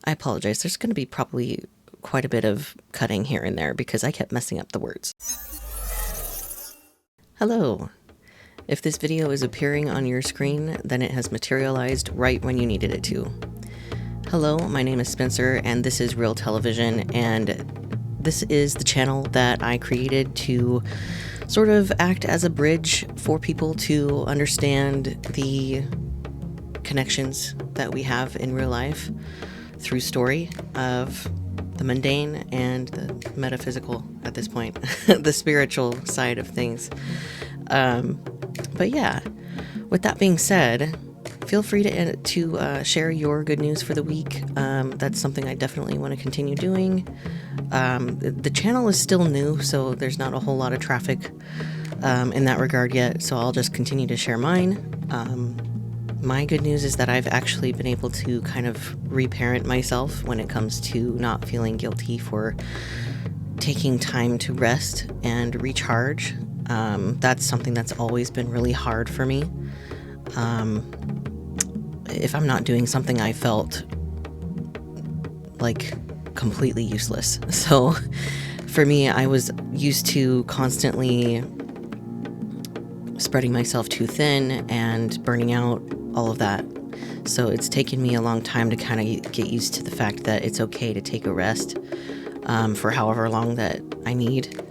I apologize. There's going to be probably quite a bit of cutting here and there because I kept messing up the words. Hello. If this video is appearing on your screen, then it has materialized right when you needed it to. Hello, my name is Spencer, and this is Real Television, and this is the channel that I created to sort of act as a bridge for people to understand the connections that we have in real life through story of the mundane and the metaphysical at this point, the spiritual side of things. But yeah, with that being said, feel free to share your good news for the week. That's something I definitely want to continue doing. The channel is still new, so there's not a whole lot of traffic in that regard yet, so I'll just continue to share mine. My good news is that I've actually been able to kind of reparent myself when it comes to not feeling guilty for taking time to rest and recharge. That's something that's always been really hard for me. If I'm not doing something, I felt like completely useless. So for me, I was used to constantly spreading myself too thin and burning out, all of that. So it's taken me a long time to kind of get used to the fact that it's okay to take a rest for however long that I need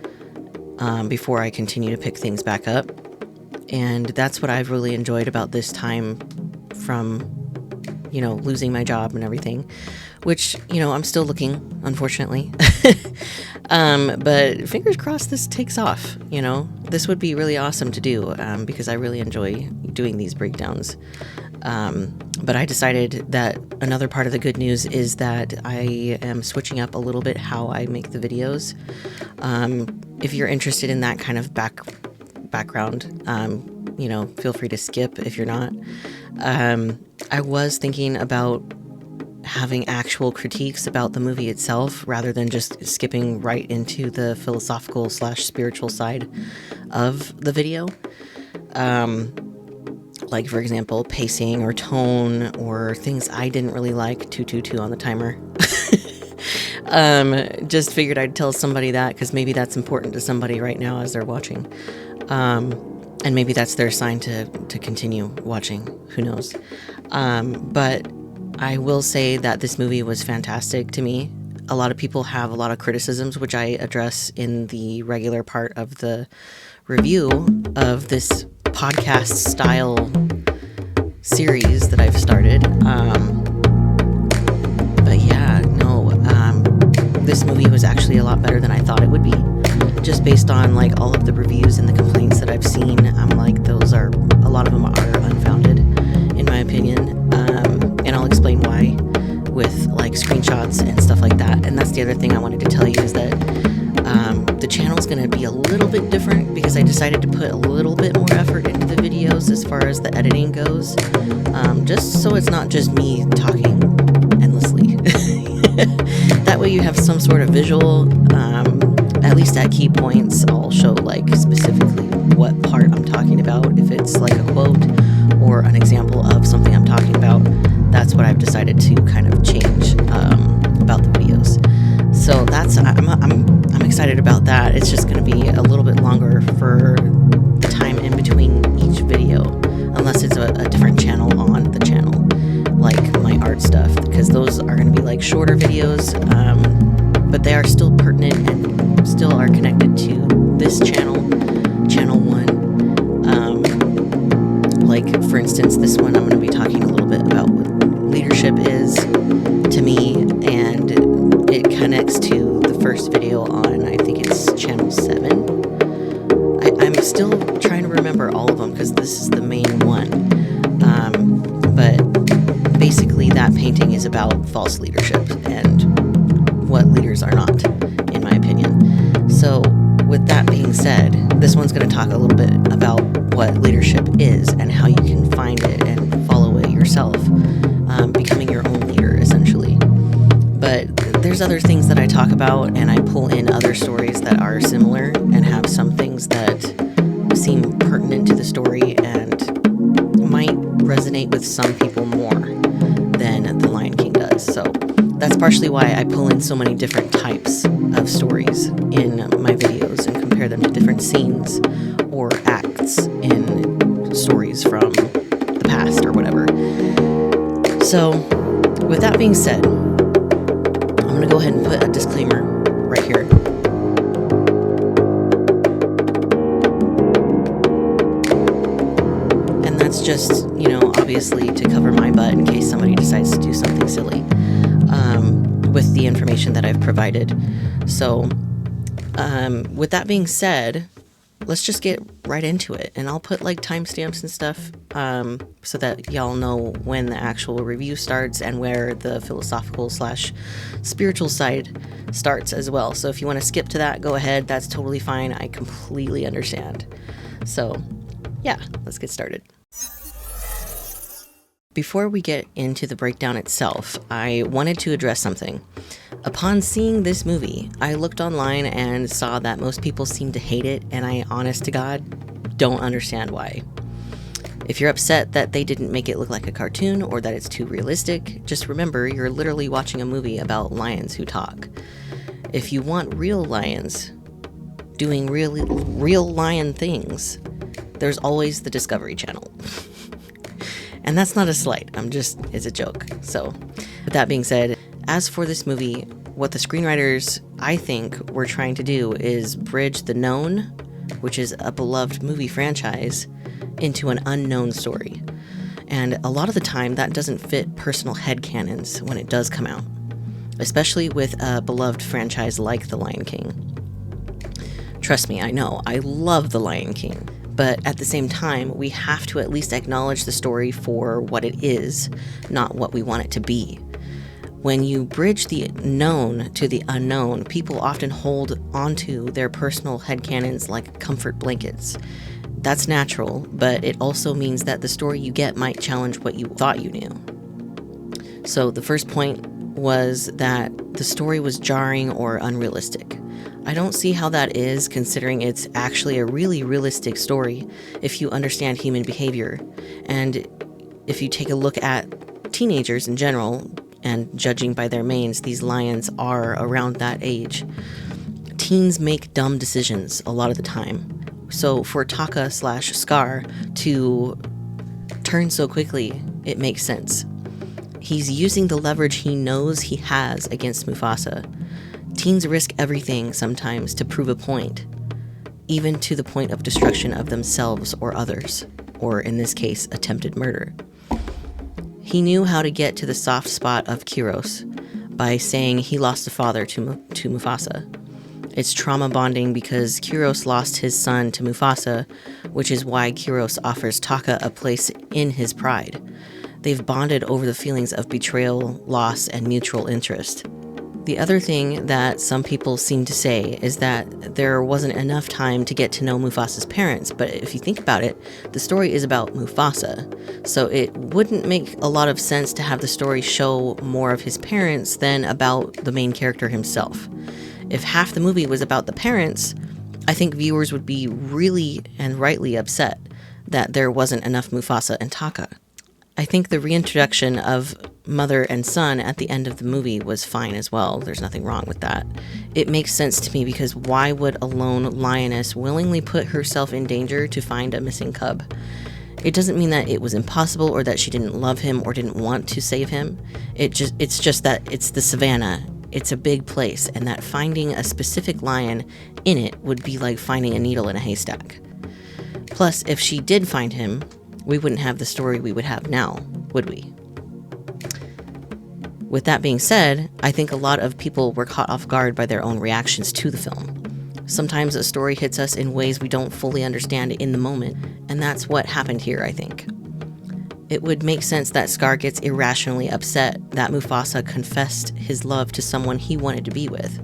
before I continue to pick things back up. And that's what I've really enjoyed about this time from, losing my job and everything, which, I'm still looking, unfortunately. But fingers crossed this takes off, This would be really awesome to do because I really enjoy doing these breakdowns. But I decided that another part of the good news is that I am switching up a little bit how I make the videos. If you're interested in that kind of background, feel free to skip if you're not. I was thinking about having actual critiques about the movie itself rather than just skipping right into the philosophical / spiritual side of the video. Like, for example, pacing or tone or things I didn't really like. 222 on the timer. Just figured I'd tell somebody that because maybe that's important to somebody right now as they're watching. And maybe that's their sign to continue watching. Who knows? But I will say that this movie was fantastic to me. A lot of people have a lot of criticisms, which I address in the regular part of the review of this podcast style series that I've started. But yeah, no, this movie was actually a lot better than I thought it would be. Just based on like all of the reviews and the complaints that I've seen, I'm like, a lot of them are unfounded, in my opinion. And I'll explain why with like screenshots and stuff like that. And that's the other thing I wanted to tell you is that the channel's going to be a little bit different because I decided to put a little bit more effort into the videos as far as the editing goes. Just so it's not just me talking endlessly. That way you have some sort of visual, at least at key points. I'll show like specifically what part I'm talking about. If it's like a quote or an example of something I'm talking about, that's what I've decided to kind of change about the videos. So I'm excited about that. It's just going to be a little bit longer for the time in between each video, unless it's a different channel on the channel, like my art stuff, because those are going to be like shorter videos, but they are still pertinent and still are connected to this channel, channel 1. Like, for instance, this one I'm going to be talking a little bit about what leadership is to me, and it connects to the first video on, I think it's channel 7. I'm still trying to remember all of them because this is the main one. But basically that painting is about false leadership and what leaders are not, in my opinion. So with that being said, this one's going to talk a little bit about what leadership is and how you can find it and follow it yourself, becoming your own leader, essentially. But there's other things that I talk about, and I pull in other stories that are similar and have some things that seem pertinent to the story and might resonate with some people more than The Lion King does. So That's partially why I pull in so many different types of stories in my videos and compare them to different scenes or acts in stories from the past or whatever. So, with that being said, I'm going to go ahead and put a disclaimer right here. And that's just, obviously to cover my butt in case somebody decides to do something silly with the information that I've provided. So, with that being said, let's just get right into it. And I'll put like timestamps and stuff so that y'all know when the actual review starts and where the philosophical / spiritual side starts as well. So if you want to skip to that, go ahead. That's totally fine. I completely understand. So yeah, let's get started. Before we get into the breakdown itself, I wanted to address something. Upon seeing this movie, I looked online and saw that most people seem to hate it, and I, honest to God, don't understand why. If you're upset that they didn't make it look like a cartoon or that it's too realistic, just remember you're literally watching a movie about lions who talk. If you want real lions doing real lion things, there's always the Discovery Channel. And that's not a slight, it's a joke. So, with that being said, as for this movie, what the screenwriters, I think, were trying to do is bridge the known, which is a beloved movie franchise, into an unknown story. And a lot of the time, that doesn't fit personal headcanons when it does come out, especially with a beloved franchise like The Lion King. Trust me, I know, I love The Lion King. But at the same time, we have to at least acknowledge the story for what it is, not what we want it to be. When you bridge the known to the unknown, people often hold onto their personal headcanons like comfort blankets. That's natural, but it also means that the story you get might challenge what you thought you knew. So the first point was that the story was jarring or unrealistic. I don't see how that is, considering it's actually a really realistic story if you understand human behavior. And if you take a look at teenagers in general, and judging by their manes, these lions are around that age. Teens make dumb decisions a lot of the time. So for Taka / Scar to turn so quickly, it makes sense. He's using the leverage he knows he has against Mufasa. Teens risk everything sometimes to prove a point, even to the point of destruction of themselves or others, or in this case, attempted murder. He knew how to get to the soft spot of Kiros by saying he lost a father to Mufasa. It's trauma bonding because Kiros lost his son to Mufasa, which is why Kiros offers Taka a place in his pride. They've bonded over the feelings of betrayal, loss, and mutual interest. The other thing that some people seem to say is that there wasn't enough time to get to know Mufasa's parents, but if you think about it, the story is about Mufasa, so it wouldn't make a lot of sense to have the story show more of his parents than about the main character himself. If half the movie was about the parents, I think viewers would be really and rightly upset that there wasn't enough Mufasa and Taka. I think the reintroduction of mother and son at the end of the movie was fine as well. There's nothing wrong with that. It makes sense to me because why would a lone lioness willingly put herself in danger to find a missing cub? It doesn't mean that it was impossible or that she didn't love him or didn't want to save him. It's just that it's the savannah. It's a big place, and that finding a specific lion in it would be like finding a needle in a haystack. Plus, if she did find him, we wouldn't have the story we would have now, would we? With that being said, I think a lot of people were caught off guard by their own reactions to the film. Sometimes a story hits us in ways we don't fully understand in the moment, and that's what happened here, I think. It would make sense that Scar gets irrationally upset that Mufasa confessed his love to someone he wanted to be with.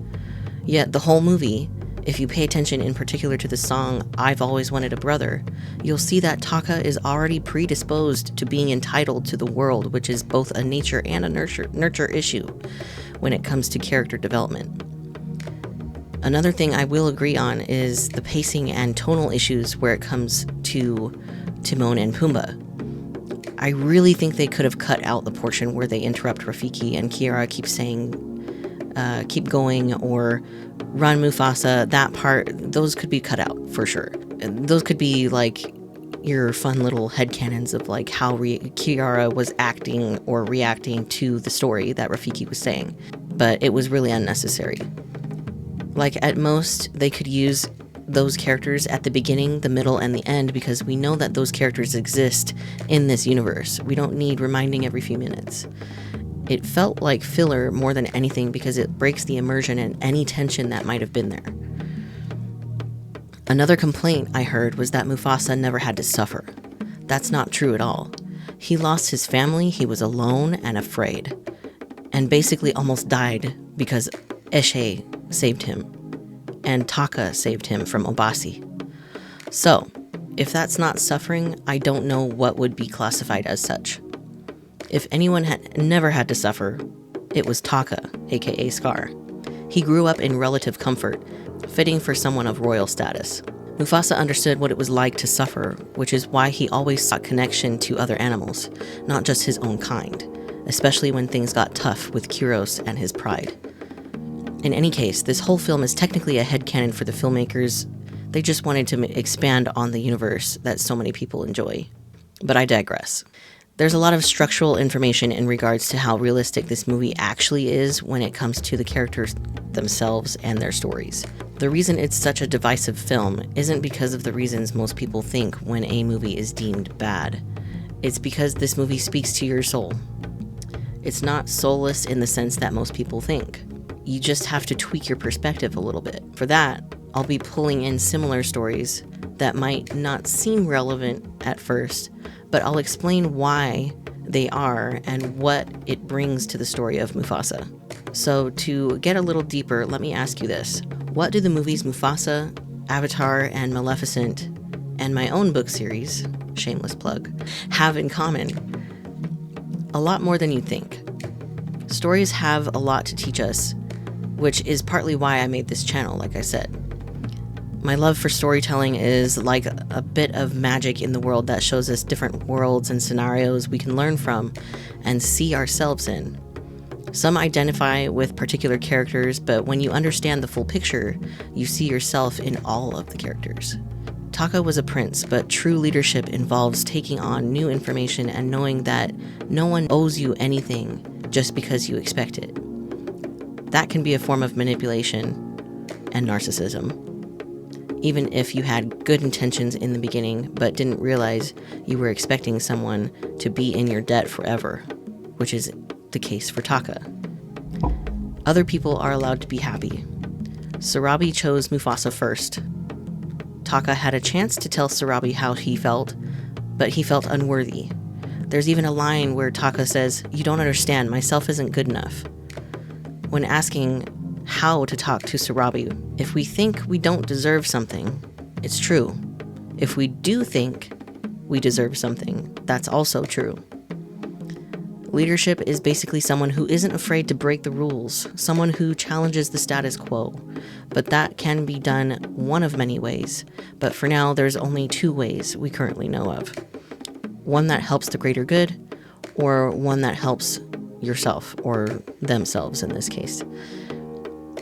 Yet the whole movie, if you pay attention in particular to the song I've Always Wanted a Brother, you'll see that Taka is already predisposed to being entitled to the world, which is both a nature and a nurture issue when it comes to character development. Another thing I will agree on is the pacing and tonal issues where it comes to Timon and Pumbaa. I really think they could have cut out the portion where they interrupt Rafiki and Kiara keeps saying, keep going, or run Mufasa. That part, those could be cut out for sure. Those could be like your fun little headcanons of like how Kiara was acting or reacting to the story that Rafiki was saying. But it was really unnecessary. Like at most, they could use those characters at the beginning, the middle, and the end because we know that those characters exist in this universe. We don't need reminding every few minutes. It felt like filler more than anything because it breaks the immersion and any tension that might have been there. Another complaint I heard was that Mufasa never had to suffer. That's not true at all. He lost his family, he was alone and afraid, and basically almost died because Eshe saved him, and Taka saved him from Obasi. So, if that's not suffering, I don't know what would be classified as such. If anyone had never had to suffer, it was Taka, aka Scar. He grew up in relative comfort, fitting for someone of royal status. Mufasa understood what it was like to suffer, which is why he always sought connection to other animals, not just his own kind, especially when things got tough with Kyros and his pride. In any case, this whole film is technically a headcanon for the filmmakers. They just wanted to expand on the universe that so many people enjoy. But I digress. There's a lot of structural information in regards to how realistic this movie actually is when it comes to the characters themselves and their stories. The reason it's such a divisive film isn't because of the reasons most people think when a movie is deemed bad. It's because this movie speaks to your soul. It's not soulless in the sense that most people think. You just have to tweak your perspective a little bit. For that, I'll be pulling in similar stories that might not seem relevant at first, but I'll explain why they are and what it brings to the story of Mufasa. So to get a little deeper, let me ask you this. What do the movies Mufasa, Avatar, and Maleficent, and my own book series, shameless plug, have in common? A lot more than you'd think. Stories have a lot to teach us, which is partly why I made this channel, like I said. My love for storytelling is like a bit of magic in the world that shows us different worlds and scenarios we can learn from and see ourselves in. Some identify with particular characters, but when you understand the full picture, you see yourself in all of the characters. Taka was a prince, but true leadership involves taking on new information and knowing that no one owes you anything just because you expect it. That can be a form of manipulation and narcissism. Even if you had good intentions in the beginning, but didn't realize you were expecting someone to be in your debt forever, which is the case for Taka. Other people are allowed to be happy. Sarabi chose Mufasa first. Taka had a chance to tell Sarabi how he felt, but he felt unworthy. There's even a line where Taka says, "You don't understand, myself isn't good enough." When asking how to talk to Sarabi, if we think we don't deserve something, it's true. If we do think we deserve something, that's also true. Leadership is basically someone who isn't afraid to break the rules, someone who challenges the status quo. But that can be done one of many ways. But for now, there's only two ways we currently know of. One that helps the greater good, or one that helps yourself, or themselves in this case.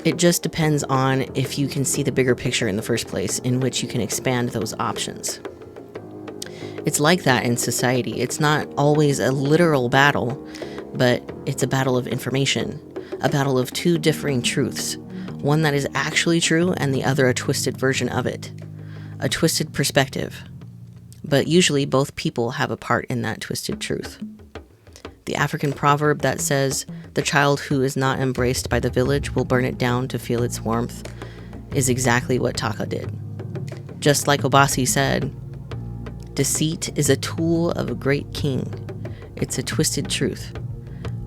It just depends on if you can see the bigger picture in the first place, in which you can expand those options. It's like that in society. It's not always a literal battle, but it's a battle of information, a battle of two differing truths, one that is actually true and the other a twisted version of it, a twisted perspective. But usually both people have a part in that twisted truth. The African proverb that says, "The child who is not embraced by the village will burn it down to feel its warmth," is exactly what Taka did. Just like Obasi said, deceit is a tool of a great king. It's a twisted truth,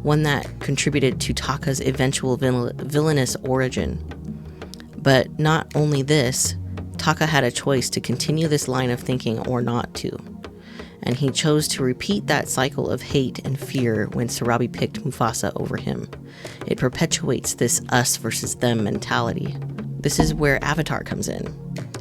one that contributed to Taka's eventual villainous origin. But not only this, Taka had a choice to continue this line of thinking or not to. And he chose to repeat that cycle of hate and fear when Sarabi picked Mufasa over him. It perpetuates this us versus them mentality. This is where Avatar comes in.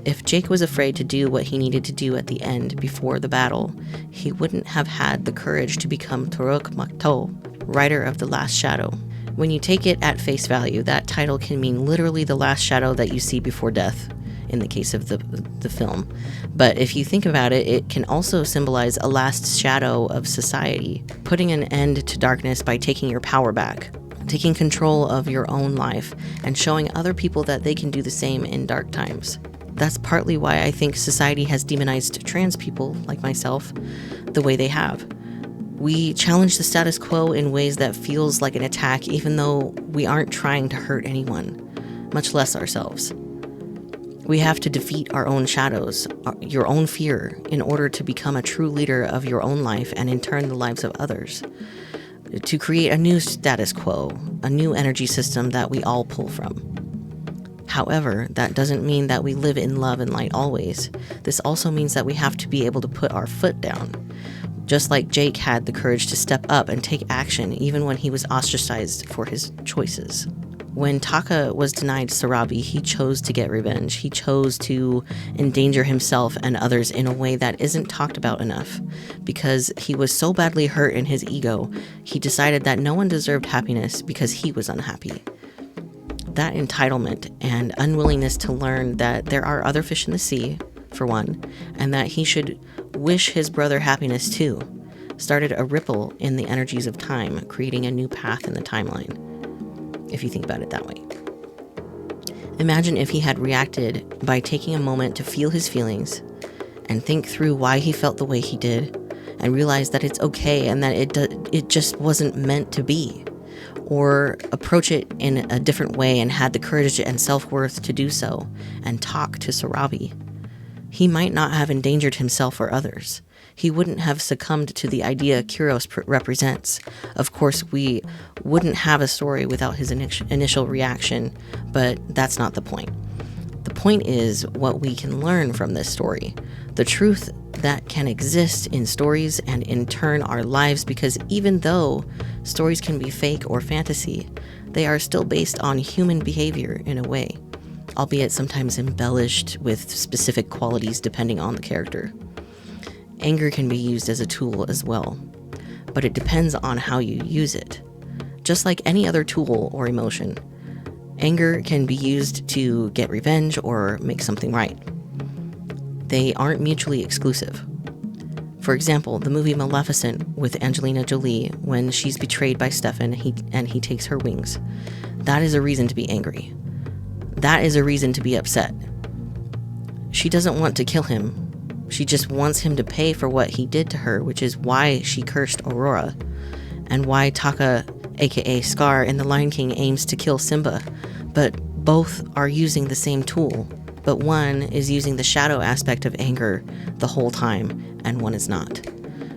If Jake was afraid to do what he needed to do at the end before the battle, he wouldn't have had the courage to become Toruk Makto, Rider of the Last Shadow. When you take it at face value, that title can mean literally the last shadow that you see before death, in the case of the film. But if you think about it, it can also symbolize a last shadow of society, putting an end to darkness by taking your power back, taking control of your own life, and showing other people that they can do the same in dark times. That's partly why I think society has demonized trans people, like myself, the way they have. We challenge the status quo in ways that feels like an attack, even though we aren't trying to hurt anyone, much less ourselves. We have to defeat our own shadows, your own fear, in order to become a true leader of your own life and in turn the lives of others. To create a new status quo, a new energy system that we all pull from. However, that doesn't mean that we live in love and light always. This also means that we have to be able to put our foot down. Just like Jake had the courage to step up and take action even when he was ostracized for his choices. When Taka was denied Sarabi, he chose to get revenge. He chose to endanger himself and others in a way that isn't talked about enough. Because he was so badly hurt in his ego, he decided that no one deserved happiness because he was unhappy. That entitlement and unwillingness to learn that there are other fish in the sea, for one, and that he should wish his brother happiness too, started a ripple in the energies of time, creating a new path in the timeline, if you think about it that way. Imagine if he had reacted by taking a moment to feel his feelings and think through why he felt the way he did, and realize that it's okay and that it just wasn't meant to be. Or approach it in a different way and had the courage and self-worth to do so, and talk to Sarabi. He might not have endangered himself or others. He wouldn't have succumbed to the idea Kyros represents. Of course, we wouldn't have a story without his initial reaction, but that's not the point. The point is what we can learn from this story. The truth that can exist in stories and in turn our lives, because even though stories can be fake or fantasy, they are still based on human behavior in a way, albeit sometimes embellished with specific qualities depending on the character. Anger can be used as a tool as well, but it depends on how you use it. Just like any other tool or emotion, anger can be used to get revenge or make something right. They aren't mutually exclusive. For example, the movie Maleficent with Angelina Jolie, when she's betrayed by Stefan and he takes her wings. That is a reason to be angry. That is a reason to be upset. She doesn't want to kill him. She just wants him to pay for what he did to her, which is why she cursed Aurora, and why Taka, aka Scar, in The Lion King aims to kill Simba. But both are using the same tool, but one is using the shadow aspect of anger the whole time, and one is not.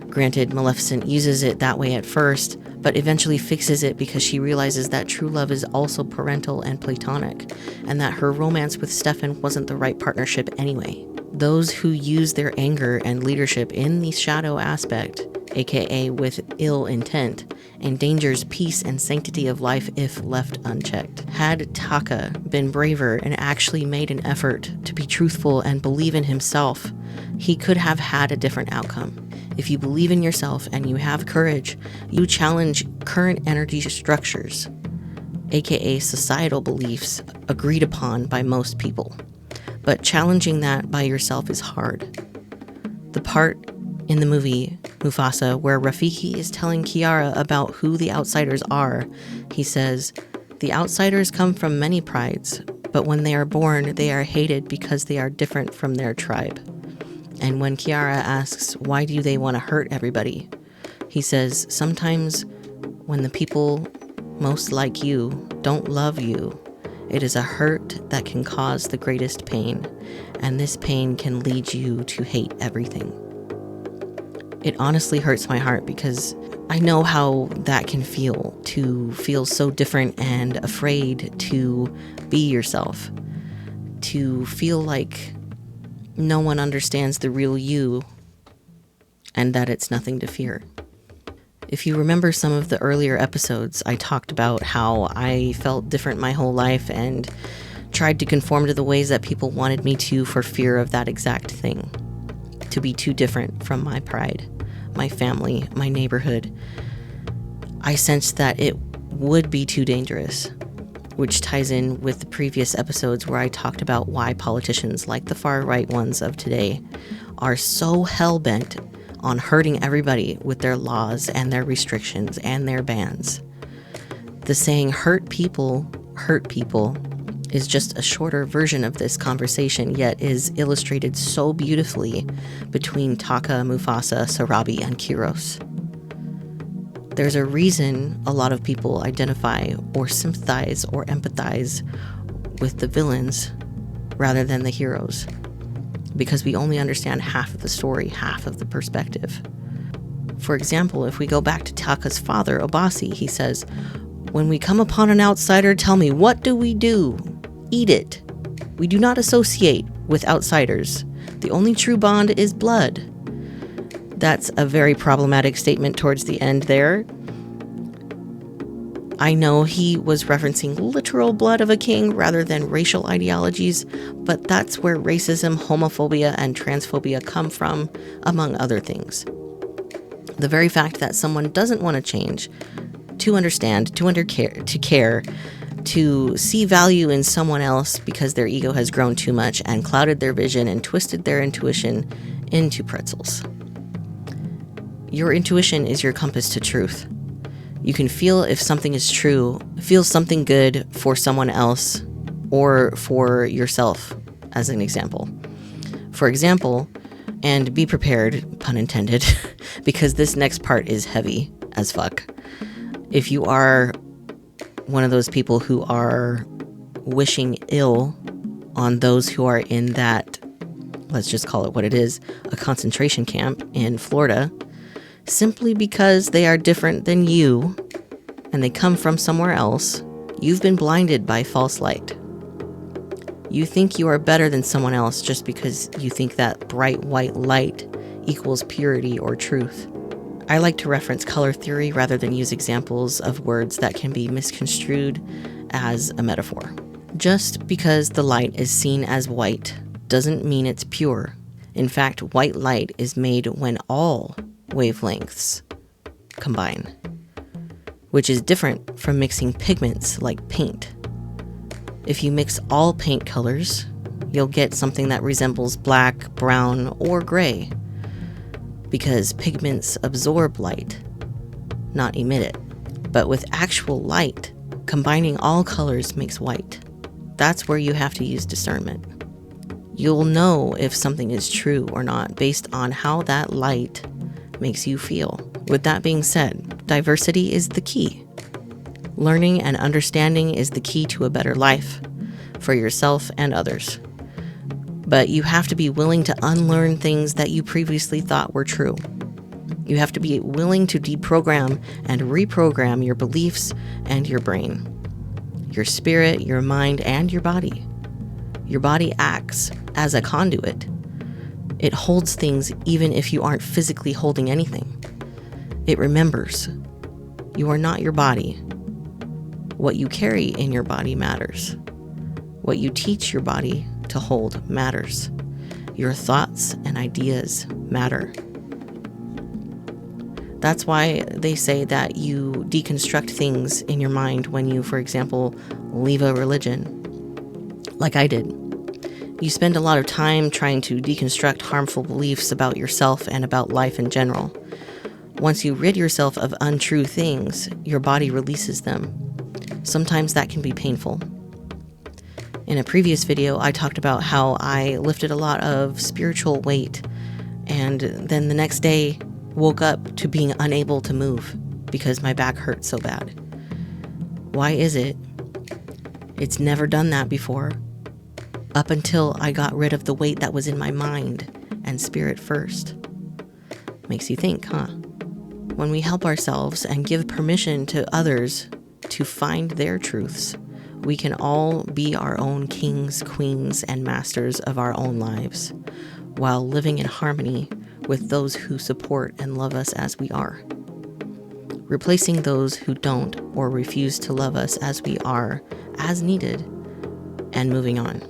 Granted, Maleficent uses it that way at first, but eventually fixes it because she realizes that true love is also parental and platonic, and that her romance with Stefan wasn't the right partnership anyway. Those who use their anger and leadership in the shadow aspect, aka with ill intent, endangers peace and sanctity of life if left unchecked. Had Taka been braver and actually made an effort to be truthful and believe in himself, he could have had a different outcome. If you believe in yourself and you have courage, you challenge current energy structures, aka societal beliefs agreed upon by most people. But challenging that by yourself is hard. The part in the movie Mufasa where Rafiki is telling Kiara about who the outsiders are, he says, "The outsiders come from many prides, but when they are born, they are hated because they are different from their tribe." And when Kiara asks, why do they want to hurt everybody? He says, sometimes when the people most like you don't love you, it is a hurt that can cause the greatest pain, and this pain can lead you to hate everything. It honestly hurts my heart because I know how that can feel, to feel so different and afraid to be yourself, to feel like no one understands the real you and that it's nothing to fear. If you remember some of the earlier episodes, I talked about how I felt different my whole life and tried to conform to the ways that people wanted me to for fear of that exact thing. To be too different from my pride, my family, my neighborhood. I sensed that it would be too dangerous, which ties in with the previous episodes where I talked about why politicians like the far right ones of today are so hell-bent on hurting everybody with their laws and their restrictions and their bans. The saying hurt people is just a shorter version of this conversation, yet is illustrated so beautifully between Taka, Mufasa, Sarabi, and Kiros. There's a reason a lot of people identify or sympathize or empathize with the villains rather than the heroes, because we only understand half of the story, half of the perspective. For example, if we go back to Taka's father, Obasi, he says, "When we come upon an outsider, tell me, what do? Eat it. We do not associate with outsiders. The only true bond is blood." That's a very problematic statement towards the end there. I know he was referencing literal blood of a king rather than racial ideologies, but that's where racism, homophobia, and transphobia come from, among other things. The very fact that someone doesn't want to change, to understand, to care, to see value in someone else because their ego has grown too much and clouded their vision and twisted their intuition into pretzels. Your intuition is your compass to truth. You can feel if something is true, feel something good for someone else or for yourself, as an example. For example, and be prepared, pun intended, because this next part is heavy as fuck. If you are one of those people who are wishing ill on those who are in that, let's just call it what it is, a concentration camp in Florida, simply because they are different than you and they come from somewhere else, you've been blinded by false light. You think you are better than someone else just because you think that bright white light equals purity or truth. I like to reference color theory rather than use examples of words that can be misconstrued as a metaphor. Just because the light is seen as white doesn't mean it's pure. In fact, white light is made when all wavelengths combine, which is different from mixing pigments like paint. If you mix all paint colors, you'll get something that resembles black, brown, or gray, because pigments absorb light, not emit it. But with actual light, combining all colors makes white. That's where you have to use discernment. You'll know if something is true or not based on how that light makes you feel. With that being said, diversity is the key. Learning and understanding is the key to a better life for yourself and others. But you have to be willing to unlearn things that you previously thought were true. You have to be willing to deprogram and reprogram your beliefs and your brain, your spirit, your mind, and your body. Your body acts as a conduit. It holds things even if you aren't physically holding anything. It remembers. You are not your body. What you carry in your body matters. What you teach your body to hold matters. Your thoughts and ideas matter. That's why they say that you deconstruct things in your mind when you, for example, leave a religion, like I did. You spend a lot of time trying to deconstruct harmful beliefs about yourself and about life in general. Once you rid yourself of untrue things, your body releases them. Sometimes that can be painful. In a previous video, I talked about how I lifted a lot of spiritual weight and then the next day woke up to being unable to move because my back hurt so bad. Why is it? It's never done that before. Up until I got rid of the weight that was in my mind and spirit first. Makes you think, huh? When we help ourselves and give permission to others to find their truths, we can all be our own kings, queens, and masters of our own lives, while living in harmony with those who support and love us as we are. Replacing those who don't or refuse to love us as we are, as needed, and moving on.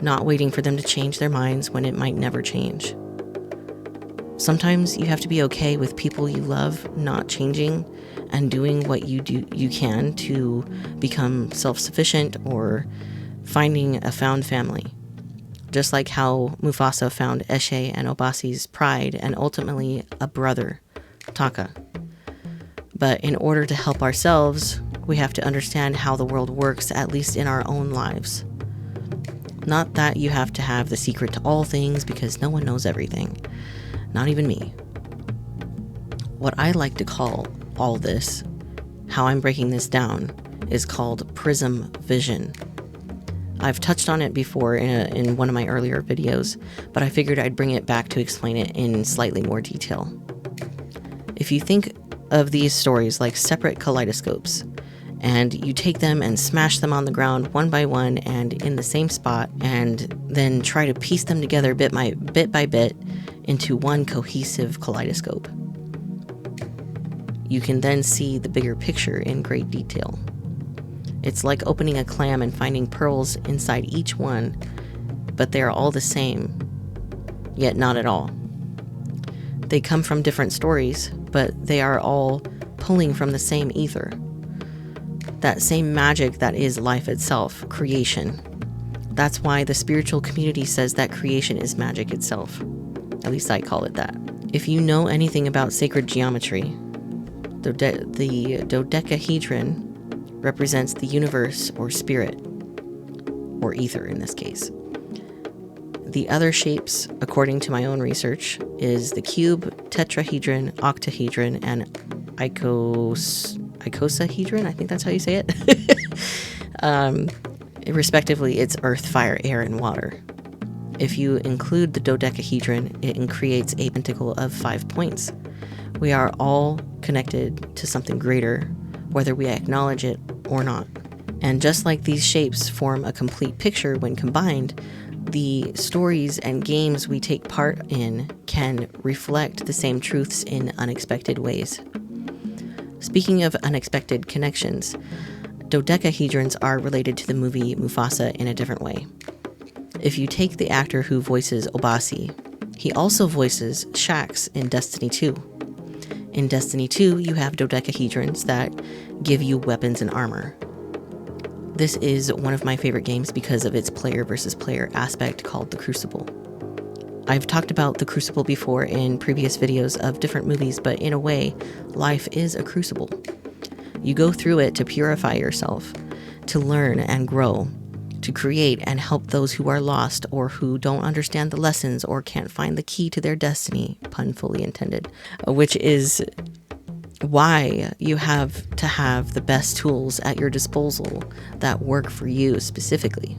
Not waiting for them to change their minds when it might never change. Sometimes you have to be okay with people you love not changing and doing what you can to become self-sufficient or finding a found family. Just like how Mufasa found Eshe and Obasi's pride and ultimately a brother, Taka. But in order to help ourselves, we have to understand how the world works, at least in our own lives. Not that you have to have the secret to all things, because no one knows everything. Not even me. What I like to call all this, how I'm breaking this down, is called prism vision. I've touched on it before in one of my earlier videos, but I figured I'd bring it back to explain it in slightly more detail. If you think of these stories like separate kaleidoscopes, and you take them and smash them on the ground one by one and in the same spot, and then try to piece them together bit by bit into one cohesive kaleidoscope, you can then see the bigger picture in great detail. It's like opening a clam and finding pearls inside each one, but they are all the same, yet not at all. They come from different stories, but they are all pulling from the same ether. That same magic that is life itself, creation. That's why the spiritual community says that creation is magic itself. At least I call it that. If you know anything about sacred geometry, the dodecahedron represents the universe or spirit, or ether in this case. The other shapes, according to my own research, is the cube, tetrahedron, octahedron, and icosahedron. I think that's how you say it. Respectively, it's earth, fire, air, and water. If you include the dodecahedron, it creates a pentacle of 5 points. We are all connected to something greater, whether we acknowledge it or not. And just like these shapes form a complete picture when combined, the stories and games we take part in can reflect the same truths in unexpected ways. Speaking of unexpected connections, dodecahedrons are related to the movie Mufasa in a different way. If you take the actor who voices Obasi, he also voices Shax in Destiny 2. In Destiny 2, you have dodecahedrons that give you weapons and armor. This is one of my favorite games because of its player versus player aspect called the Crucible. I've talked about the Crucible before in previous videos of different movies, but in a way, life is a crucible. You go through it to purify yourself, to learn and grow, to create and help those who are lost or who don't understand the lessons or can't find the key to their destiny, pun fully intended, which is why you have to have the best tools at your disposal that work for you specifically.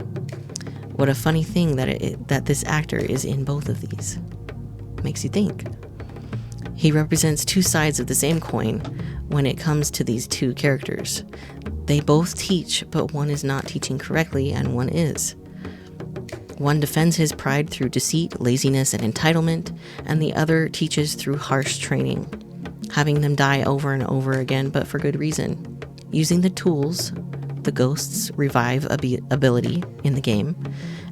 What a funny thing that this actor is in both of these. Makes you think. He represents two sides of the same coin when it comes to these two characters. They both teach, but one is not teaching correctly and one is. One defends his pride through deceit, laziness, and entitlement, and the other teaches through harsh training, having them die over and over again, but for good reason. Using the tools, the ghost's revive ability in the game,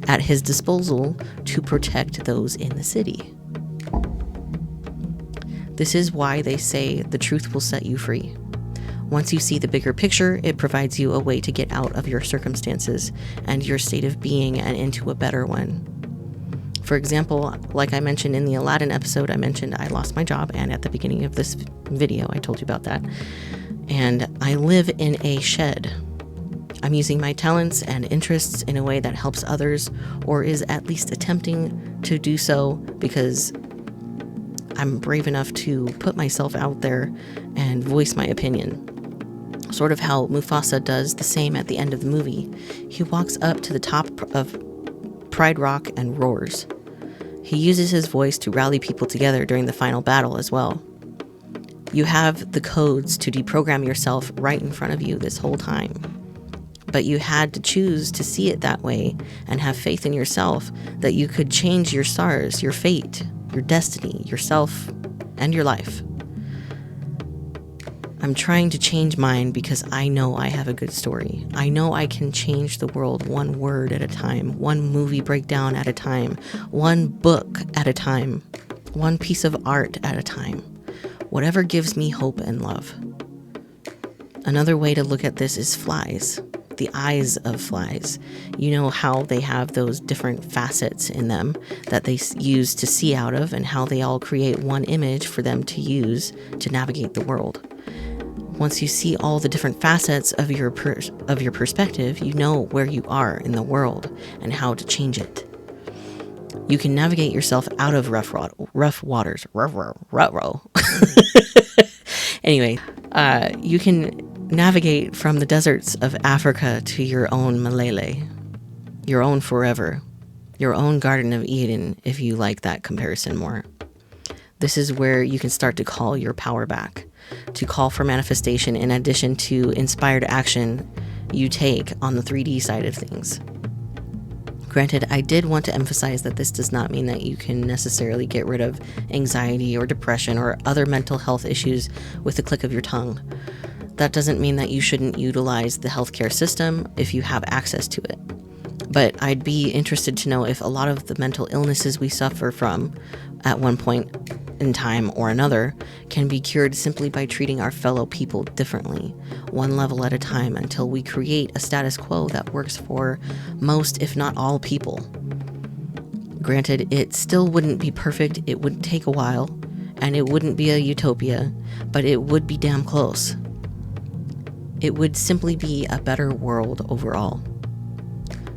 at his disposal to protect those in the city. This is why they say the truth will set you free. Once you see the bigger picture, it provides you a way to get out of your circumstances and your state of being and into a better one. For example, like I mentioned in the Aladdin episode, I mentioned I lost my job, and at the beginning of this video, I told you about that. And I live in a shed. I'm using my talents and interests in a way that helps others, or is at least attempting to do so, because I'm brave enough to put myself out there and voice my opinion. Sort of how Mufasa does the same at the end of the movie. He walks up to the top of Pride Rock and roars. He uses his voice to rally people together during the final battle as well. You have the codes to deprogram yourself right in front of you this whole time. But you had to choose to see it that way and have faith in yourself that you could change your stars, your fate, your destiny, yourself, and your life. I'm trying to change mine because I know I have a good story. I know I can change the world one word at a time, one movie breakdown at a time, one book at a time, one piece of art at a time. Whatever gives me hope and love. Another way to look at this is flies. The eyes of flies. You know how they have those different facets in them that they use to see out of, and how they all create one image for them to use to navigate the world. Once you see all the different facets of your perspective, you know where you are in the world and how to change it. You can navigate yourself out of rough waters. Anyway, you can navigate from the deserts of Africa to your own Malele, your own forever, your own Garden of Eden, if you like that comparison more. This is where you can start to call your power back, to call for manifestation in addition to inspired action you take on the 3D side of things. Granted, I did want to emphasize that this does not mean that you can necessarily get rid of anxiety or depression or other mental health issues with the click of your tongue. That doesn't mean that you shouldn't utilize the healthcare system if you have access to it. But I'd be interested to know if a lot of the mental illnesses we suffer from at one point in time or another can be cured simply by treating our fellow people differently, one level at a time, until we create a status quo that works for most, if not all, people. Granted, it still wouldn't be perfect, it would take a while, and it wouldn't be a utopia, but it would be damn close. It would simply be a better world overall.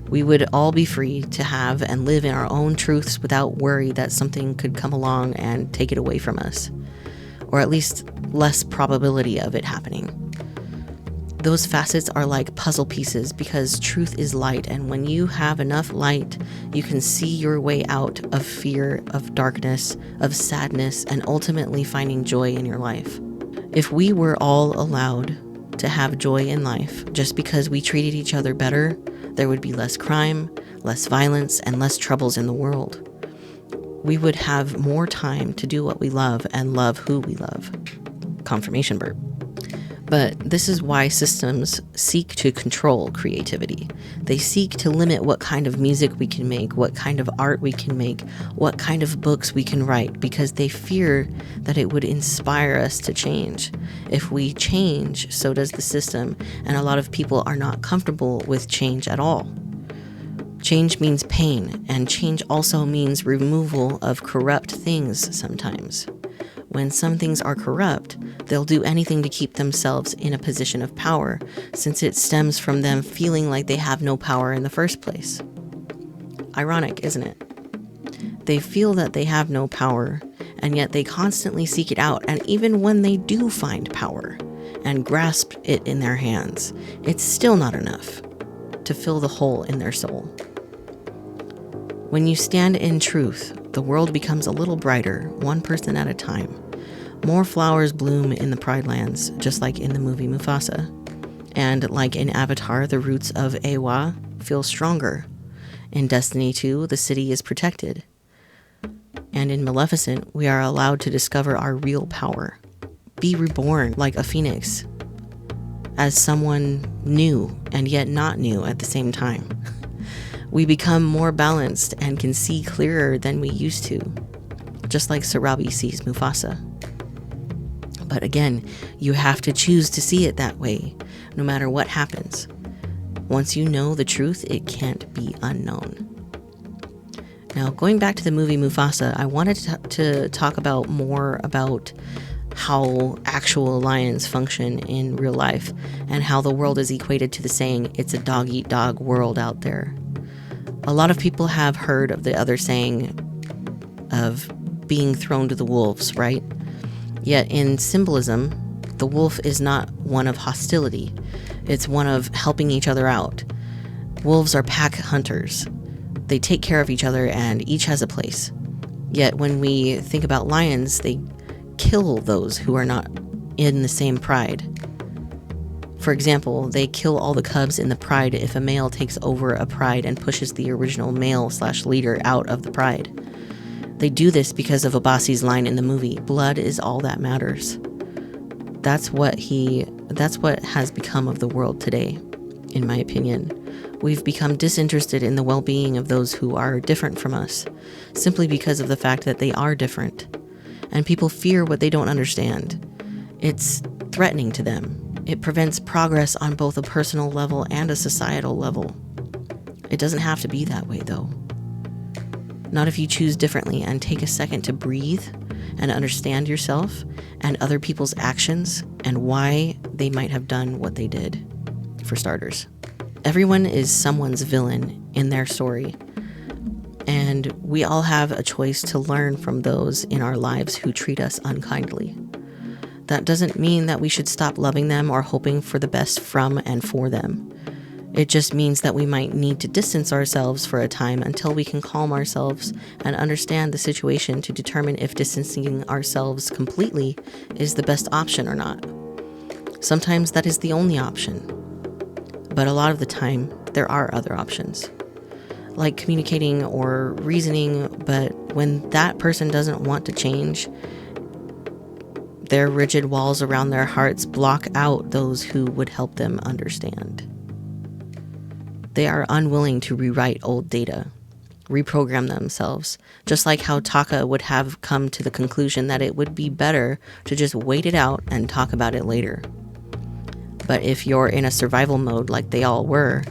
We would all be free to have and live in our own truths without worry that something could come along and take it away from us, or at least less probability of it happening. Those facets are like puzzle pieces because truth is light, and when you have enough light, you can see your way out of fear, of darkness, of sadness, and ultimately finding joy in your life. If we were all allowed to have joy in life just because we treated each other better, there would be less crime, less violence, and less troubles in the world. We would have more time to do what we love and love who we love. Confirmation burp. But this is why systems seek to control creativity. They seek to limit what kind of music we can make, what kind of art we can make, what kind of books we can write, because they fear that it would inspire us to change. If we change, so does the system, and a lot of people are not comfortable with change at all. Change means pain, and change also means removal of corrupt things sometimes. When some things are corrupt, they'll do anything to keep themselves in a position of power, since it stems from them feeling like they have no power in the first place. Ironic, isn't it? They feel that they have no power, and yet they constantly seek it out, and even when they do find power and grasp it in their hands, it's still not enough to fill the hole in their soul. When you stand in truth, the world becomes a little brighter, one person at a time. More flowers bloom in the Pride Lands, just like in the movie Mufasa. And like in Avatar, the roots of Ewa feel stronger. In Destiny 2, the city is protected. And in Maleficent, we are allowed to discover our real power. Be reborn like a phoenix, as someone new and yet not new at the same time. We become more balanced and can see clearer than we used to, just like Sarabi sees Mufasa. But again, you have to choose to see it that way, no matter what happens. Once you know the truth, it can't be unknown. Now, going back to the movie Mufasa, I wanted to talk more about how actual lions function in real life, and how the world is equated to the saying, it's a dog-eat-dog world out there. A lot of people have heard of the other saying of being thrown to the wolves, right? Yet in symbolism, the wolf is not one of hostility. It's one of helping each other out. Wolves are pack hunters. They take care of each other and each has a place. Yet when we think about lions, they kill those who are not in the same pride. For example, they kill all the cubs in the pride if a male takes over a pride and pushes the original male/leader out of the pride. They do this because of Obasi's line in the movie, "Blood is all that matters." That's what has become of the world today, in my opinion. We've become disinterested in the well-being of those who are different from us, simply because of the fact that they are different. And people fear what they don't understand. It's threatening to them. It prevents progress on both a personal level and a societal level. It doesn't have to be that way, though. Not if you choose differently and take a second to breathe and understand yourself and other people's actions and why they might have done what they did, for starters. Everyone is someone's villain in their story, and we all have a choice to learn from those in our lives who treat us unkindly. That doesn't mean that we should stop loving them or hoping for the best from and for them. It just means that we might need to distance ourselves for a time until we can calm ourselves and understand the situation to determine if distancing ourselves completely is the best option or not. Sometimes that is the only option. But a lot of the time, there are other options, like communicating or reasoning, but when that person doesn't want to change, their rigid walls around their hearts block out those who would help them understand. They are unwilling to rewrite old data, reprogram themselves, just like how Taka would have come to the conclusion that it would be better to just wait it out and talk about it later. But if you're in a survival mode like they all were,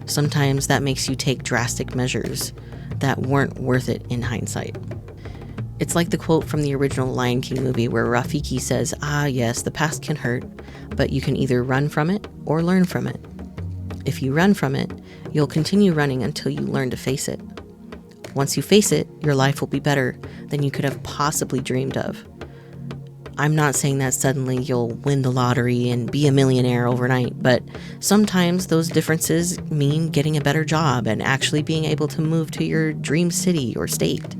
sometimes that makes you take drastic measures that weren't worth it in hindsight. It's like the quote from the original Lion King movie where Rafiki says, yes, the past can hurt, but you can either run from it or learn from it. If you run from it, you'll continue running until you learn to face it. Once you face it, your life will be better than you could have possibly dreamed of. I'm not saying that suddenly you'll win the lottery and be a millionaire overnight, but sometimes those differences mean getting a better job and actually being able to move to your dream city or state,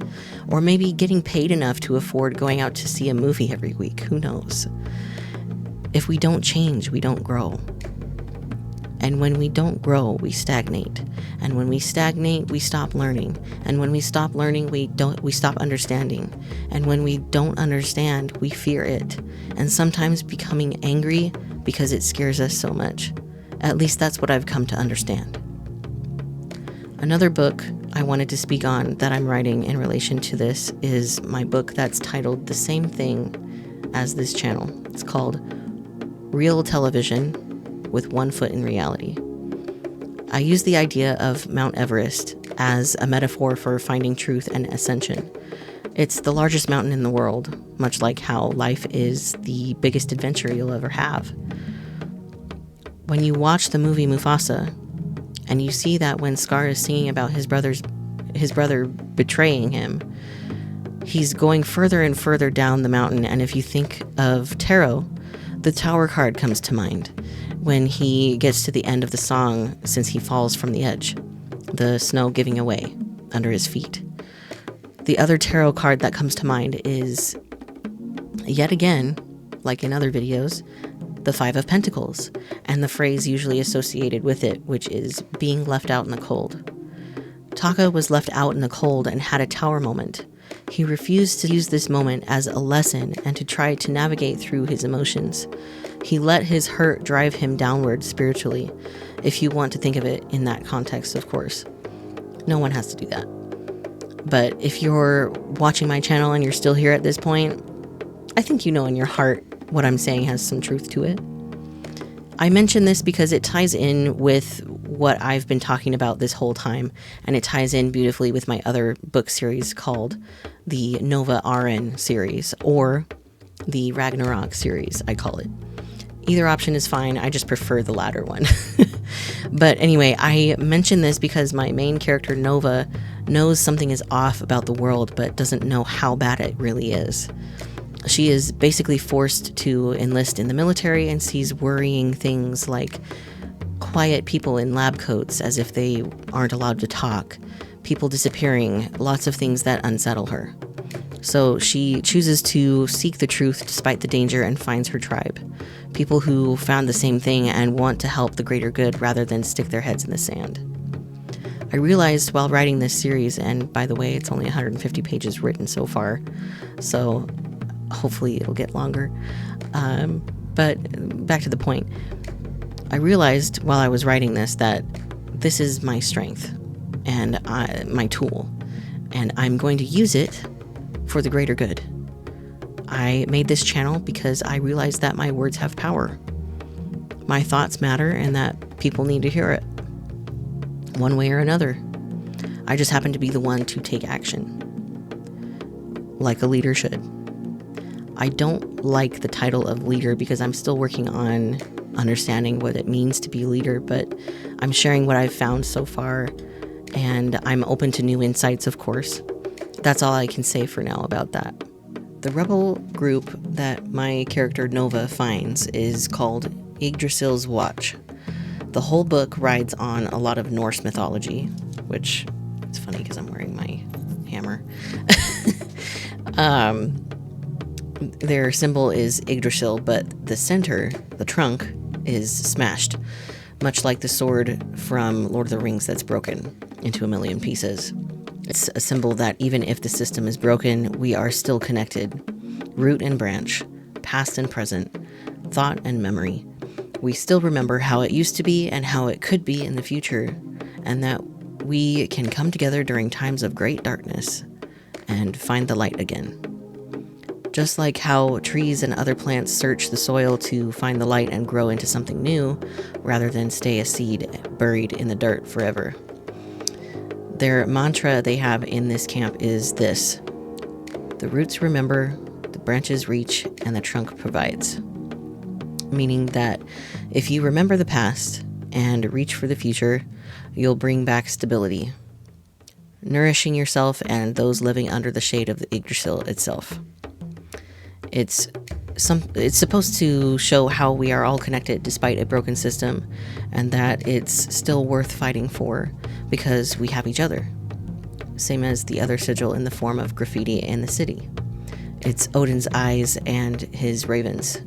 or maybe getting paid enough to afford going out to see a movie every week. Who knows? If we don't change, we don't grow. And when we don't grow, we stagnate. And when we stagnate, we stop learning. And when we stop learning, we stop understanding. And when we don't understand, we fear it. And sometimes becoming angry because it scares us so much. At least that's what I've come to understand. Another book I wanted to speak on that I'm writing in relation to this is my book that's titled the same thing as this channel. It's called Real Television with One Foot in Reality. I use the idea of Mount Everest as a metaphor for finding truth and ascension. It's the largest mountain in the world, much like how life is the biggest adventure you'll ever have. When you watch the movie Mufasa, and you see that when Scar is singing about his brother betraying him, he's going further and further down the mountain, and if you think of tarot, the Tower card comes to mind when he gets to the end of the song, since he falls from the edge, the snow giving away under his feet. The other tarot card that comes to mind is, yet again, like in other videos, the Five of Pentacles, and the phrase usually associated with it, which is being left out in the cold. Taka was left out in the cold and had a tower moment. He refused to use this moment as a lesson and to try to navigate through his emotions. He let his hurt drive him downward spiritually, if you want to think of it in that context, of course. No one has to do that. But if you're watching my channel and you're still here at this point, I think you know in your heart what I'm saying has some truth to it. I mention this because it ties in with what I've been talking about this whole time, and it ties in beautifully with my other book series called the Nova RN series, or the Ragnarok series, I call it. Either option is fine, I just prefer the latter one. But anyway, I mention this because my main character, Nova, knows something is off about the world, but doesn't know how bad it really is. She is basically forced to enlist in the military and sees worrying things like quiet people in lab coats as if they aren't allowed to talk, people disappearing, lots of things that unsettle her. So she chooses to seek the truth despite the danger and finds her tribe, people who found the same thing and want to help the greater good rather than stick their heads in the sand. I realized while writing this series, and by the way, it's only 150 pages written so far, so hopefully it'll get longer. But back to the point. I realized while I was writing this that this is my strength and my tool, and I'm going to use it for the greater good. I made this channel because I realized that my words have power. My thoughts matter and that people need to hear it. One way or another. I just happen to be the one to take action. Like a leader should. I don't like the title of leader because I'm still working on understanding what it means to be a leader, but I'm sharing what I've found so far, and I'm open to new insights, of course. That's all I can say for now about that. The rebel group that my character Nova finds is called Yggdrasil's Watch. The whole book rides on a lot of Norse mythology, which it's funny because I'm wearing my hammer. Their symbol is Yggdrasil, but the center, the trunk, is smashed, much like the sword from Lord of the Rings that's broken into a million pieces. It's a symbol that even if the system is broken, we are still connected. Root and branch, past and present, thought and memory. We still remember how it used to be and how it could be in the future, and that we can come together during times of great darkness and find the light again. Just like how trees and other plants search the soil to find the light and grow into something new, rather than stay a seed buried in the dirt forever. Their mantra they have in this camp is this: the roots remember, the branches reach, and the trunk provides. Meaning that if you remember the past and reach for the future, you'll bring back stability, nourishing yourself and those living under the shade of the Yggdrasil itself. It's supposed to show how we are all connected despite a broken system, and that it's still worth fighting for because we have each other. Same as the other sigil in the form of graffiti in the city. It's Odin's eyes and his ravens.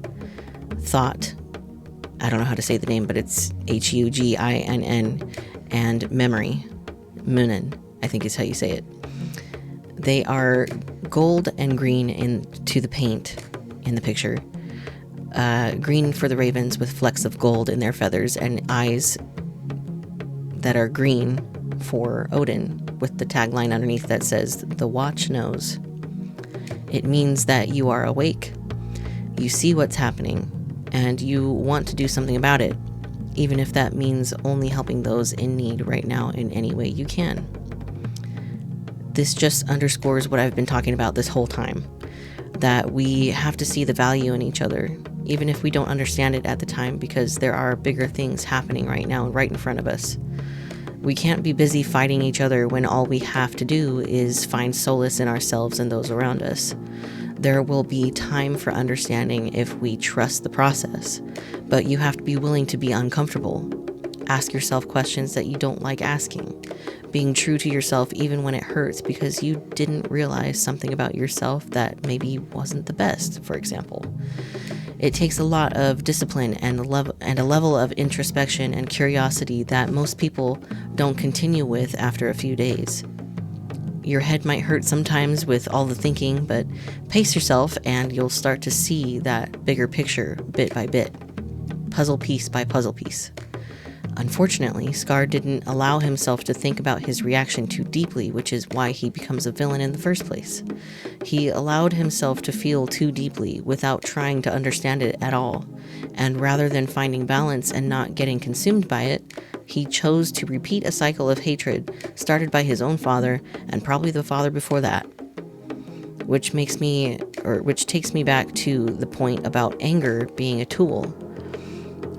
Thought, I don't know how to say the name, but it's Huginn, and memory, Munin, I think is how you say it. They are gold and green into the paint in the picture. Green for the ravens with flecks of gold in their feathers, and eyes that are green for Odin with the tagline underneath that says, "The watch knows." It means that you are awake, you see what's happening, and you want to do something about it, even if that means only helping those in need right now in any way you can. This just underscores what I've been talking about this whole time, that we have to see the value in each other, even if we don't understand it at the time, because there are bigger things happening right now, right in front of us. We can't be busy fighting each other when all we have to do is find solace in ourselves and those around us. There will be time for understanding if we trust the process, but you have to be willing to be uncomfortable. Ask yourself questions that you don't like asking. Being true to yourself even when it hurts because you didn't realize something about yourself that maybe wasn't the best, for example. It takes a lot of discipline and a level of introspection and curiosity that most people don't continue with after a few days. Your head might hurt sometimes with all the thinking, but pace yourself and you'll start to see that bigger picture bit by bit, puzzle piece by puzzle piece. Unfortunately, Scar didn't allow himself to think about his reaction too deeply, which is why he becomes a villain in the first place. He allowed himself to feel too deeply without trying to understand it at all, and rather than finding balance and not getting consumed by it, he chose to repeat a cycle of hatred started by his own father and probably the father before that. Which takes me back to the point about anger being a tool.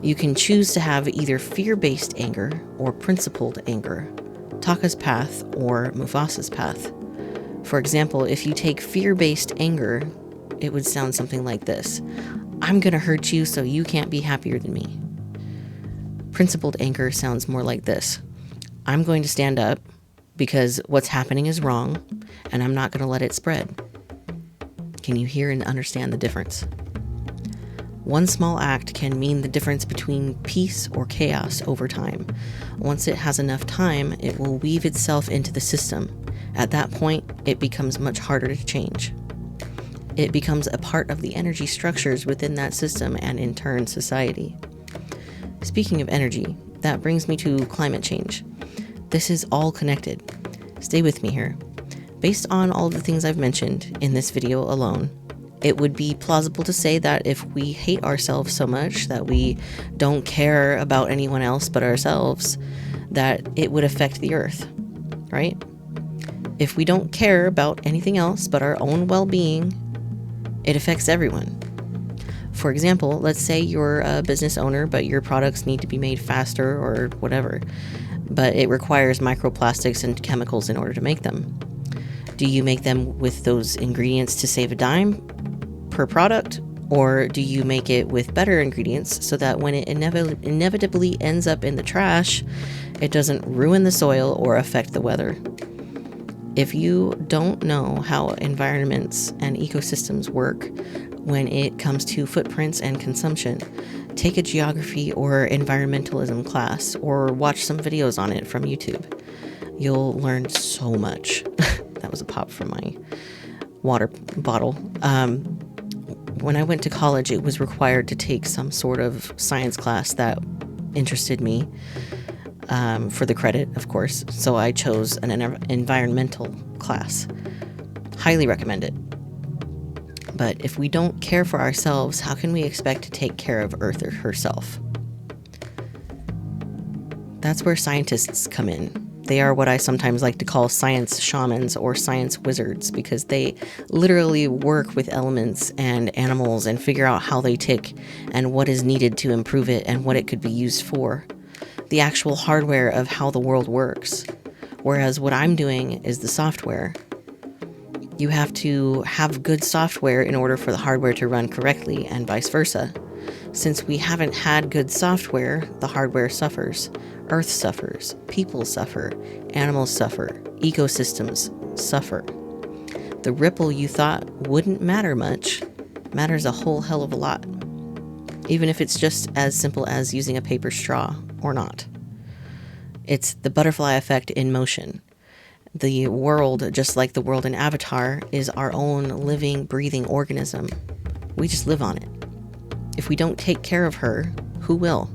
You can choose to have either fear-based anger or principled anger, Taka's path or Mufasa's path. For example, if you take fear-based anger, it would sound something like this: I'm gonna hurt you so you can't be happier than me. Principled anger sounds more like this: I'm going to stand up because what's happening is wrong and I'm not gonna let it spread. Can you hear and understand the difference? One small act can mean the difference between peace or chaos over time. Once it has enough time, it will weave itself into the system. At that point, it becomes much harder to change. it becomes a part of the energy structures within that system and in turn society. Speaking of energy, that brings me to climate change. This is all connected. Stay with me here. Based on all the things I've mentioned in this video alone, it would be plausible to say that if we hate ourselves so much that we don't care about anyone else but ourselves, that it would affect the earth, right? If we don't care about anything else but our own well-being, it affects everyone. For example, let's say you're a business owner, but your products need to be made faster or whatever, but it requires microplastics and chemicals in order to make them. Do you make them with those ingredients to save a dime per product, or do you make it with better ingredients so that when it inevitably ends up in the trash, it doesn't ruin the soil or affect the weather? If you don't know how environments and ecosystems work when it comes to footprints and consumption, take a geography or environmentalism class or watch some videos on it from YouTube. You'll learn so much. That was a pop from my water bottle. When I went to college, it was required to take some sort of science class that interested me, for the credit, of course. So I chose an environmental class. Highly recommend it. But if we don't care for ourselves, how can we expect to take care of Earth herself? That's where scientists come in. They are what I sometimes like to call science shamans or science wizards, because they literally work with elements and animals and figure out how they tick and what is needed to improve it and what it could be used for. The actual hardware of how the world works. Whereas what I'm doing is the software. You have to have good software in order for the hardware to run correctly, and vice versa. Since we haven't had good software, the hardware suffers. Earth suffers, people suffer, animals suffer, ecosystems suffer. The ripple you thought wouldn't matter much matters a whole hell of a lot, even if it's just as simple as using a paper straw or not. It's the butterfly effect in motion. The world, just like the world in Avatar, is our own living, breathing organism. We just live on it. If we don't take care of her, who will?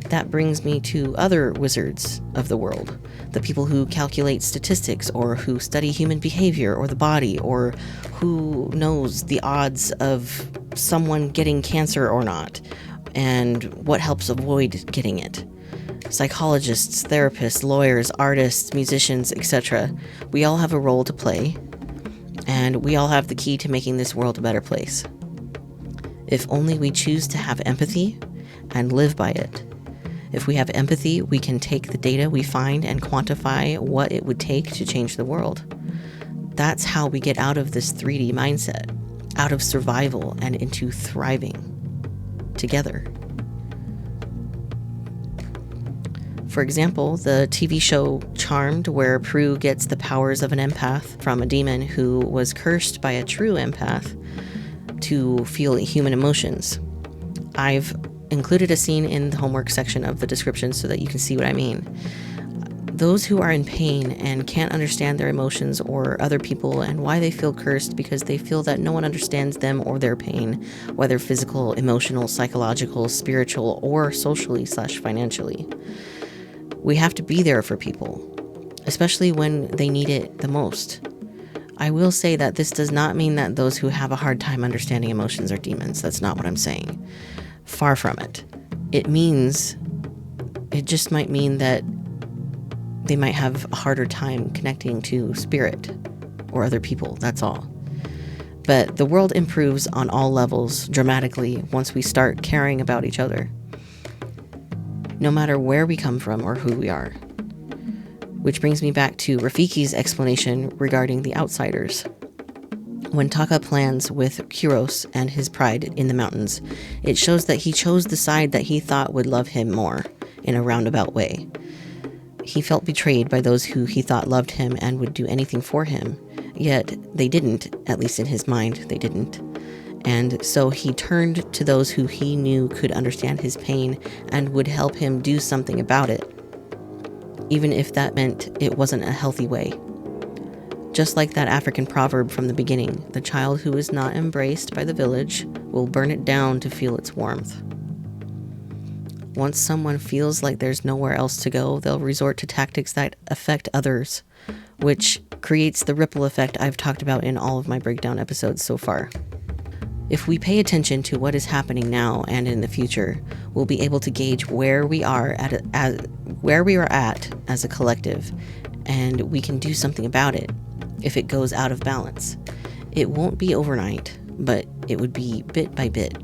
That brings me to other wizards of the world, the people who calculate statistics or who study human behavior or the body, or who knows the odds of someone getting cancer or not, and what helps avoid getting it. Psychologists, therapists, lawyers, artists, musicians, etc. We all have a role to play, and we all have the key to making this world a better place. If only we choose to have empathy and live by it. If we have empathy, we can take the data we find and quantify what it would take to change the world. That's how we get out of this 3D mindset, out of survival and into thriving together. For example, the TV show Charmed, where Prue gets the powers of an empath from a demon who was cursed by a true empath to feel human emotions. I've included a scene in the homework section of the description so that you can see what I mean. Those who are in pain and can't understand their emotions or other people and why they feel cursed because they feel that no one understands them or their pain, whether physical, emotional, psychological, spiritual, or socially/financially. We have to be there for people, especially when they need it the most. I will say that this does not mean that those who have a hard time understanding emotions are demons. That's not what I'm saying. Far from it. It just might mean that they might have a harder time connecting to spirit or other people, that's all. But the world improves on all levels dramatically once we start caring about each other, no matter where we come from or who we are. Which brings me back to Rafiki's explanation regarding the outsiders. When Taka plans with Kuros and his pride in the mountains, it shows that he chose the side that he thought would love him more, in a roundabout way. He felt betrayed by those who he thought loved him and would do anything for him, yet they didn't, at least in his mind, they didn't. And so he turned to those who he knew could understand his pain and would help him do something about it, even if that meant it wasn't a healthy way. Just like that African proverb from the beginning, the child who is not embraced by the village will burn it down to feel its warmth. Once someone feels like there's nowhere else to go, they'll resort to tactics that affect others, which creates the ripple effect I've talked about in all of my breakdown episodes so far. If we pay attention to what is happening now and in the future, we'll be able to gauge where we are at as a collective, and we can do something about it if it goes out of balance. It won't be overnight, but it would be bit by bit,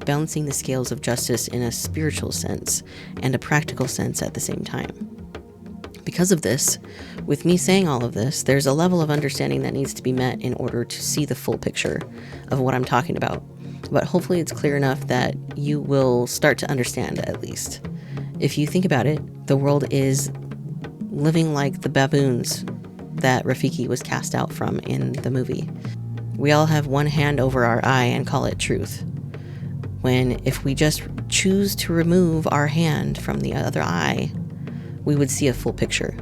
balancing the scales of justice in a spiritual sense and a practical sense at the same time. Because of this, with me saying all of this, there's a level of understanding that needs to be met in order to see the full picture of what I'm talking about. But hopefully it's clear enough that you will start to understand at least. If you think about it, the world is living like the baboons that Rafiki was cast out from in the movie. We all have one hand over our eye and call it truth. When if we just choose to remove our hand from the other eye, we would see a full picture,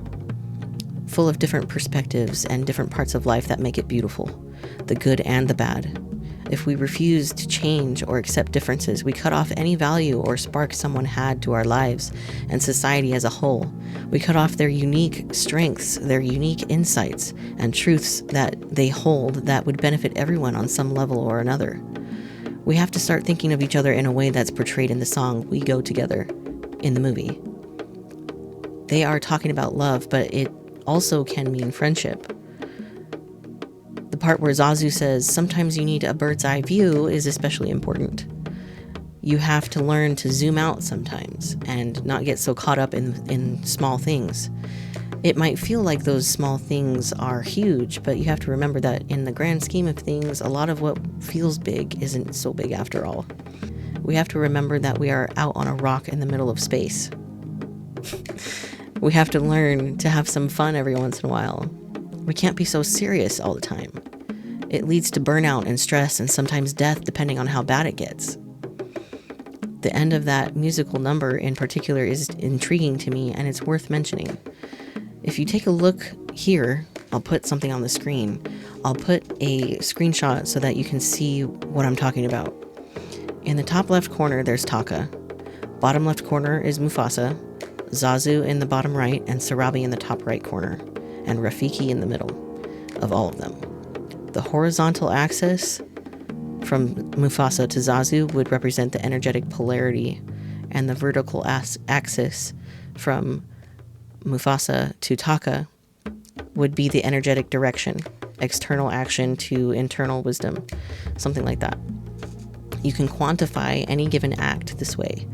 full of different perspectives and different parts of life that make it beautiful, the good and the bad. If we refuse to change or accept differences, we cut off any value or spark someone had to our lives and society as a whole. We cut off their unique strengths, their unique insights, and truths that they hold that would benefit everyone on some level or another. We have to start thinking of each other in a way that's portrayed in the song We Go Together in the movie. They are talking about love, but it also can mean friendship. The part where Zazu says, sometimes you need a bird's eye view is especially important. You have to learn to zoom out sometimes and not get so caught up in small things. It might feel like those small things are huge, but you have to remember that in the grand scheme of things, a lot of what feels big isn't so big after all. We have to remember that we are out on a rock in the middle of space. We have to learn to have some fun every once in a while. We can't be so serious all the time. It leads to burnout and stress and sometimes death depending on how bad it gets. The end of that musical number in particular is intriguing to me, and it's worth mentioning. If you take a look here, I'll put something on the screen. I'll put a screenshot so that you can see what I'm talking about. In the top left corner, there's Taka. Bottom left corner is Mufasa, Zazu in the bottom right, and Sarabi in the top right corner, and Rafiki in the middle of all of them. The horizontal axis from Mufasa to Zazu would represent the energetic polarity, and the vertical axis from Mufasa to Taka would be the energetic direction, external action to internal wisdom, something like that. You can quantify any given act this way.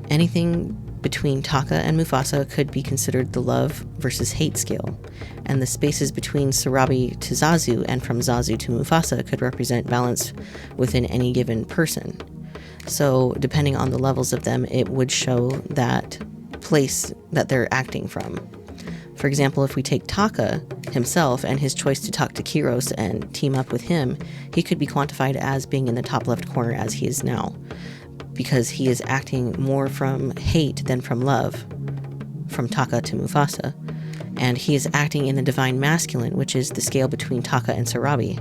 Anything between Taka and Mufasa could be considered the love versus hate scale, and the spaces between Sarabi to Zazu and from Zazu to Mufasa could represent balance within any given person. So depending on the levels of them, it would show that place that they're acting from. For example, if we take Taka himself and his choice to talk to Kiros and team up with him, he could be quantified as being in the top left corner as he is now, because he is acting more from hate than from love, from Taka to Mufasa. And he is acting in the divine masculine, which is the scale between Taka and Sarabi,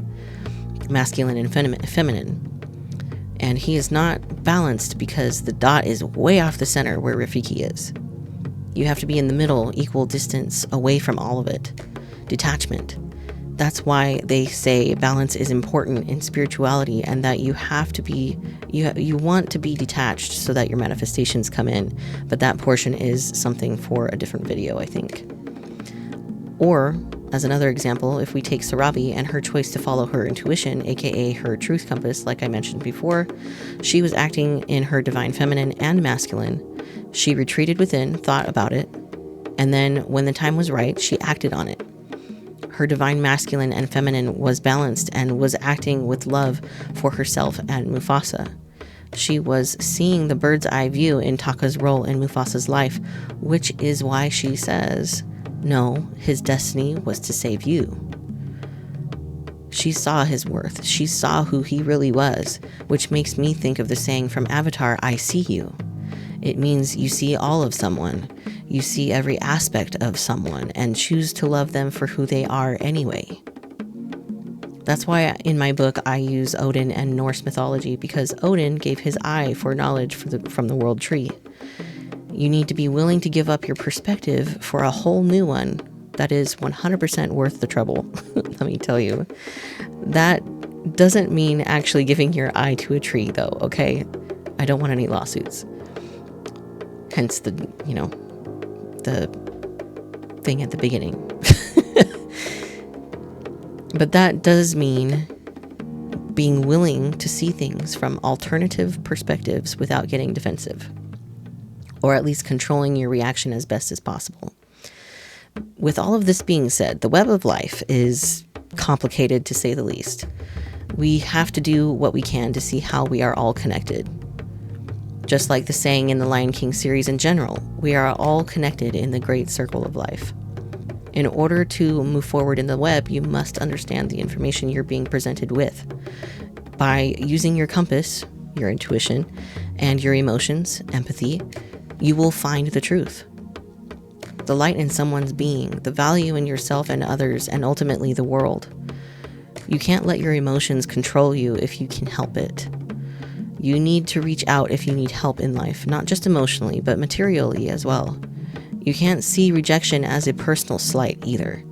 masculine and feminine. And he is not balanced because the dot is way off the center where Rafiki is. You have to be in the middle, equal distance away from all of it. Detachment. That's why they say balance is important in spirituality, and that you have to be, you want to be detached so that your manifestations come in. But that portion is something for a different video, I think. Or, as another example, if we take Sarabi and her choice to follow her intuition, aka her truth compass, like I mentioned before, she was acting in her divine feminine and masculine. She retreated within, thought about it, and then when the time was right, she acted on it. Her divine masculine and feminine was balanced and was acting with love for herself and Mufasa. She was seeing the bird's eye view in Taka's role in Mufasa's life, which is why she says, no, his destiny was to save you. She saw his worth. She saw who he really was, which makes me think of the saying from Avatar, I see you. It means you see all of someone. You see every aspect of someone and choose to love them for who they are anyway. That's why in my book I use Odin and Norse mythology, because Odin gave his eye for knowledge from the world tree. You need to be willing to give up your perspective for a whole new one that is 100% worth the trouble. Let me tell you. That doesn't mean actually giving your eye to a tree, though, okay? I don't want any lawsuits. Hence the thing at the beginning. But that does mean being willing to see things from alternative perspectives without getting defensive, or at least controlling your reaction as best as possible. With all of this being said, the web of life is complicated, to say the least. We have to do what we can to see how we are all connected. Just like the saying in the Lion King series in general, we are all connected in the great circle of life. In order to move forward in the web, you must understand the information you're being presented with. By using your compass, your intuition, and your emotions, empathy, you will find the truth. The light in someone's being, the value in yourself and others, and ultimately the world. You can't let your emotions control you if you can help it. You need to reach out if you need help in life, not just emotionally, but materially as well. You can't see rejection as a personal slight either.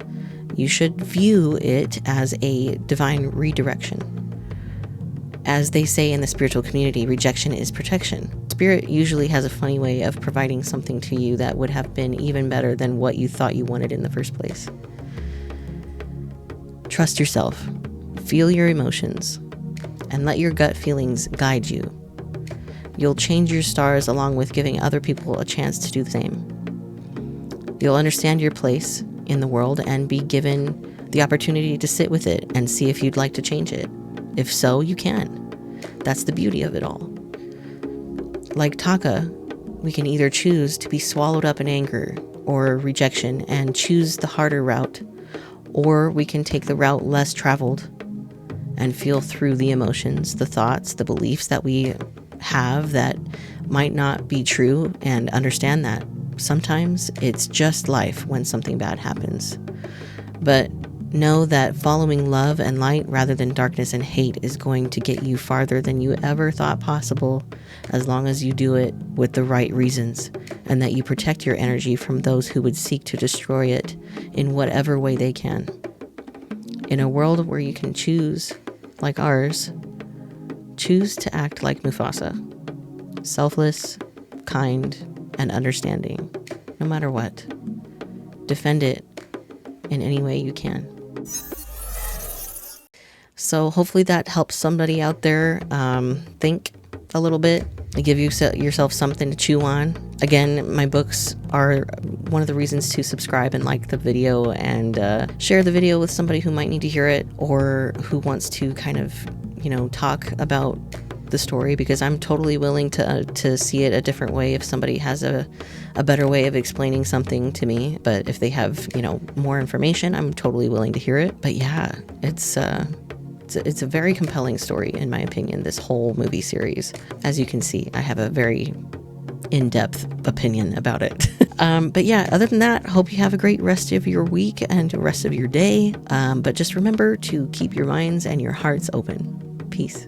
You should view it as a divine redirection. As they say in the spiritual community, rejection is protection. Spirit usually has a funny way of providing something to you that would have been even better than what you thought you wanted in the first place. Trust yourself, feel your emotions, and let your gut feelings guide you. You'll change your stars along with giving other people a chance to do the same. You'll understand your place in the world and be given the opportunity to sit with it and see if you'd like to change it. If so, you can. That's the beauty of it all. Like Taka, we can either choose to be swallowed up in anger or rejection and choose the harder route, or we can take the route less traveled and feel through the emotions, the thoughts, the beliefs that we have that might not be true, and understand that sometimes it's just life when something bad happens. But know that following love and light rather than darkness and hate is going to get you farther than you ever thought possible, as long as you do it with the right reasons, and that you protect your energy from those who would seek to destroy it in whatever way they can. In a world where you can choose, like ours, choose to act like Mufasa, selfless, kind, and understanding, no matter what. Defend it in any way you can. So hopefully that helps somebody out there think a little bit, and give yourself something to chew on. Again, my books are one of the reasons to subscribe and like the video, and share the video with somebody who might need to hear it, or who wants to kind of, talk about the story, because I'm totally willing to see it a different way if somebody has a better way of explaining something to me. But if they have, more information, I'm totally willing to hear it. But yeah, it's a very compelling story, in my opinion, this whole movie series. As you can see, I have a very in-depth opinion about it. But yeah, other than that, hope you have a great rest of your week and the rest of your day. But just remember to keep your minds and your hearts open. Peace.